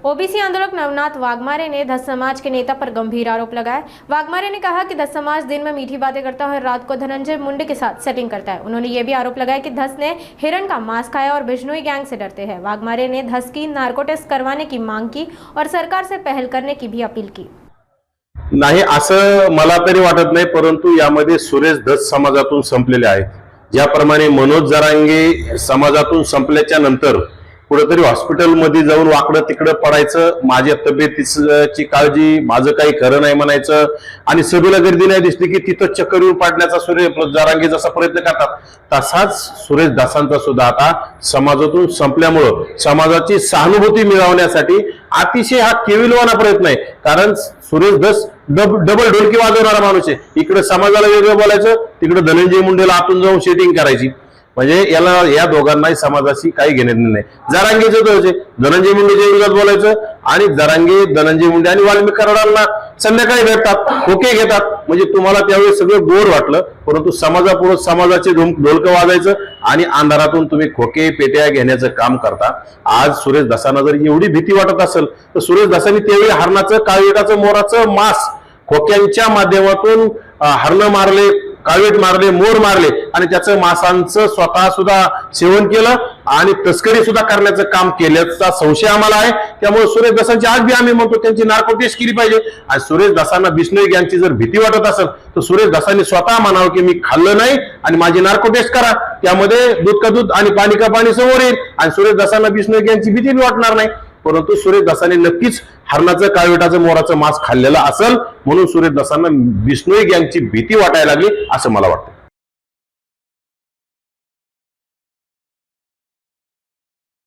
OBC आंदोलक नवनाथ वाघमारे ने धस समाज के नेता पर गंभीर आरोप लगाया। वाघमारे ने कहा कि धस समाज दिन में मीठी बातें करता है और रात को धनंजय मुंडे के साथ सेटिंग करता है। उन्होंने ये भी आरोप लगाया कि धस ने हिरण का मांस खाया और बिश्नोई गैंग से डरते हैं। वाघमारे ने धस की नार्को टेस्ट करवाने की मांग की और सरकार से पहल करने की भी अपील की। नाही असं मला तरी वाटत नाही, परंतु यामध्ये सुरेश धस समाजातून संपलेले आहेत। ज्याप्रमाणे मनोज जरांगे समाजातून संपल्याच्या नंतर कुठेतरी हॉस्पिटलमध्ये जाऊन वाकडं तिकडं पडायचं, माझ्या तब्येतीची काळजी, माझं काही खरं नाही म्हणायचं आणि सभेला गर्दी नाही दिसली की तिथं चक्कर येऊन पाडण्याचा सुरेश जरांगे जसा प्रयत्न करतात तसाच सुरेश धसांचा सुद्धा आता समाजातून संपल्यामुळं समाजाची सहानुभूती मिळवण्यासाठी अतिशय हा केविलवाना प्रयत्न आहे। कारण सुरेश धस डबल ढोलकी वाजवणारा माणूस आहे। इकडे समाजाला वेगळं बोलायचं, तिकडे धनंजय मुंडेला आतून जाऊन सेटिंग करायची। म्हणजे याला या दोघांनाही समाजाशी काही घेणं नाही। जरांगेचं तर धनंजय मुंडेच्या विरोधात बोलायचं आणि जरांगे धनंजय मुंडे आणि वाल्मिक कराडांना संध्याकाळी भेटतात, खोके घेतात। म्हणजे तुम्हाला त्यावेळी सगळं गोड वाटलं, परंतु समाजापुढे समाजाचे ढोलकं वाजायचं आणि अंधारातून तुम्ही खोके पेट्या घेण्याचं काम करता। आज सुरेश धसांना जर एवढी भीती वाटत असेल तर सुरेश धसांनी त्यावेळी हरणाचं, काळवेटाचं, मोराचं मांस खोक्यांच्या माध्यमातून हरणं मारले, काळवेट मारले, मोर मारले आणि त्याचं मांसांचं स्वतः सुद्धा सेवन केलं आणि तस्करी सुद्धा करण्याचं काम केल्याचा संशय आम्हाला आहे। त्यामुळे सुरेश धसांची आज बी आम्ही म्हणतो त्यांची नार्को टेस्ट केली पाहिजे। आणि सुरेश धसांना बिश्नोई गँगची जर भीती वाटत असेल तर सुरेश धसांनी स्वतः म्हणावं की मी खाल्लं नाही आणि माझी नार्को टेस्ट करा, त्यामध्ये दूध का दूध आणि पाणी का पाणी समोर येईल आणि सुरेश धसांना बिश्नोई गँगची भीती वाटणार नाही। परंतु सुरेश धसांनी नक्कीच हरणाचं, काळवेटाचं, मोराचं मांस खाल्लेलं असेल म्हणून सुरेश धसांना बिश्नोई गँगची भीती वाटायला लागली असं मला वाटतं।